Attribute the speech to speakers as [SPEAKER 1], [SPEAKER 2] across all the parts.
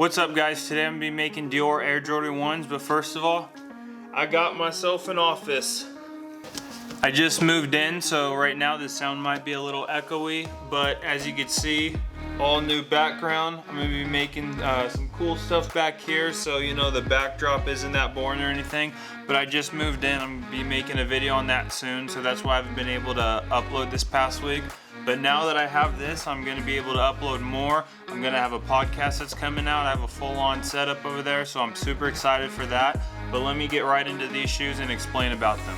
[SPEAKER 1] What's up guys, today I'm going to be making Dior Air Jordan 1's, but first of all, I got myself an office. I just moved in, so right now the sound might be a little echoey, but as you can see, all new background. I'm going to be making some cool stuff back here, so you know the backdrop isn't that boring or anything, but I just moved in. I'm going to be making a video on that soon, so that's why I haven't been able to upload this past week. But now that I have this, I'm going to be able to upload more. I'm going to have a podcast that's coming out. I have a full-on setup over there, so I'm super excited for that. But let me get right into these shoes and explain about them.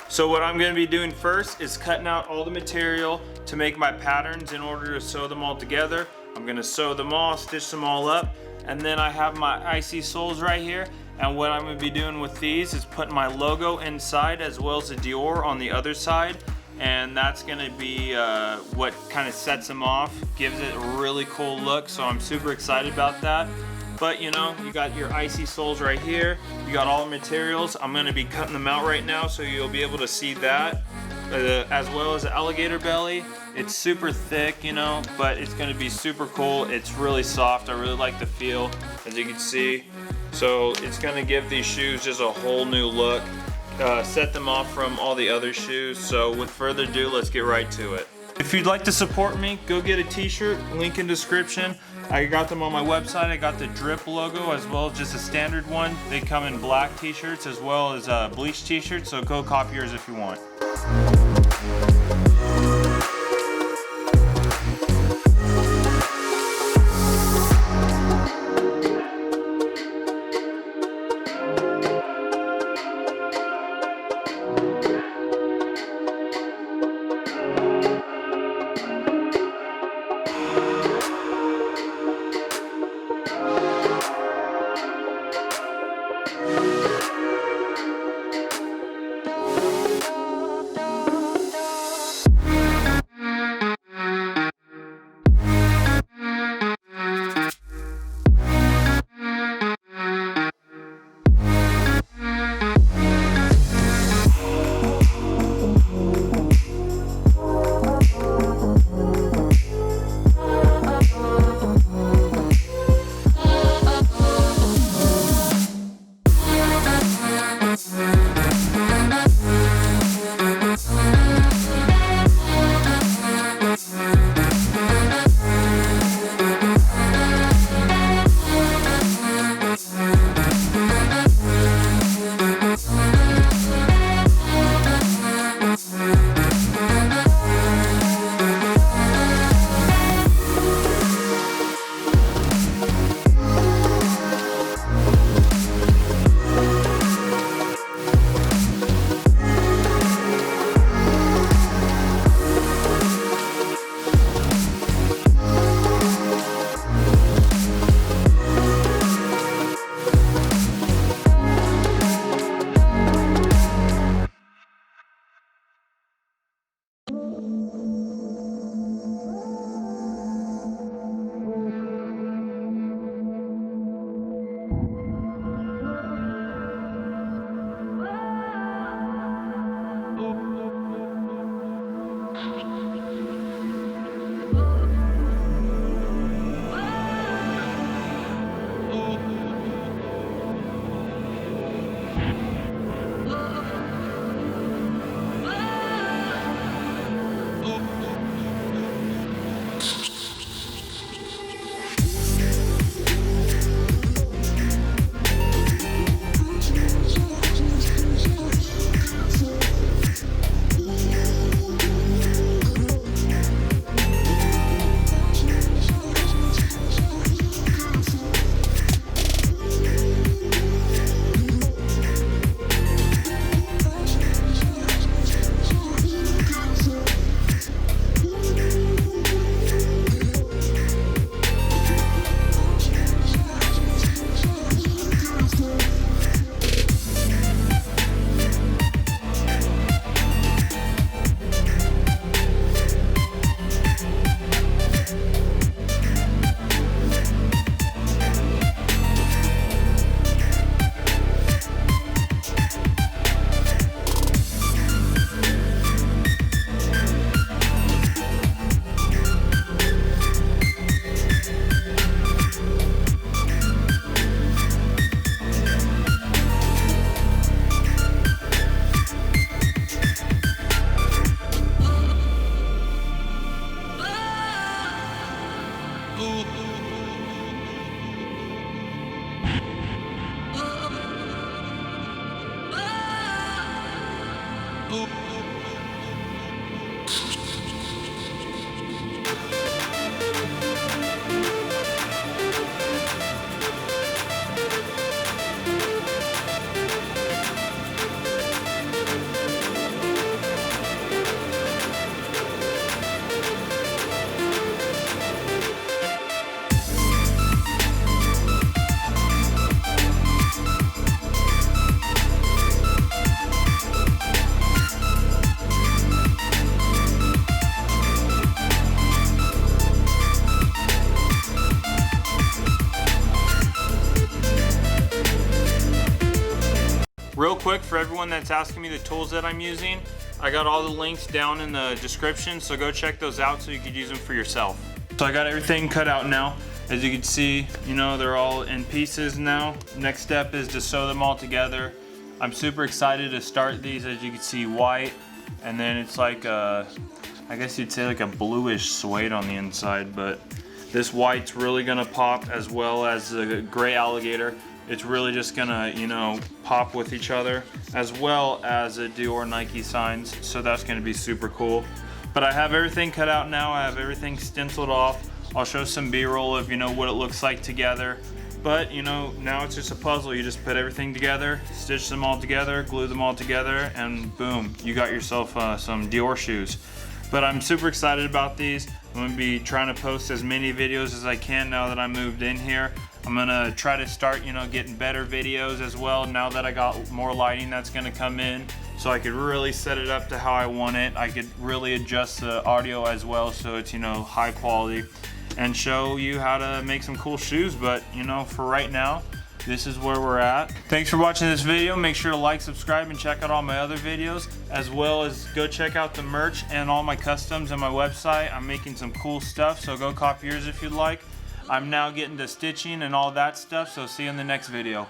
[SPEAKER 1] So what I'm going to be doing first is cutting out all the material to make my patterns in order to sew them all together. I'm going to sew them all, stitch them all up, and then I have my icy soles right here. And what I'm going to be doing with these is putting my logo inside as well as the Dior on the other side, and that's going to be what kind of sets them off, gives it a really cool look, so I'm super excited about that. But you know, you got your icy soles right here, you got all the materials. I'm going to be cutting them out right now so you'll be able to see that, as well as the alligator belly. It's super thick, you know, but it's going to be super cool. It's really soft. I really like the feel, as you can see. So it's going to give these shoes just a whole new look, set them off from all the other shoes. So with further ado, let's get right to it. If you'd like to support me, go get a t-shirt, link in description. I got them on my website. I got the drip logo as well as just a standard one. They come in black t-shirts as well as bleach t-shirts, so go copy yours if you want. Real quick, for everyone that's asking me the tools that I'm using, I got all the links down in the description, so go check those out so you could use them for yourself. So I got everything cut out now. As you can see, you know, they're all in pieces now. Next step is to sew them all together. I'm super excited to start these. As you can see, white, and then it's like a, I guess you'd say like a bluish suede on the inside, but this white's really gonna pop, as well as the gray alligator. It's really just gonna, you know, pop with each other, as well as a Dior Nike signs, so that's gonna be super cool. But I have everything cut out now. I have everything stenciled off. I'll show some B-roll of, you know, what it looks like together. But, you know, now it's just a puzzle. You just put everything together, stitch them all together, glue them all together, and boom, you got yourself some Dior shoes. But I'm super excited about these. I'm gonna be trying to post as many videos as I can now that I moved in here. I'm gonna try to start, you know, getting better videos as well now that I got more lighting that's gonna come in, so I could really set it up to how I want it. I could really adjust the audio as well so it's, you know, high quality, and show you how to make some cool shoes. But, you know, for right now, this is where we're at. Thanks for watching this video. Make sure to like, subscribe, and check out all my other videos, as well as go check out the merch and all my customs on my website. I'm making some cool stuff, so go copy yours if you'd like. I'm now getting to stitching and all that stuff, so see you in the next video.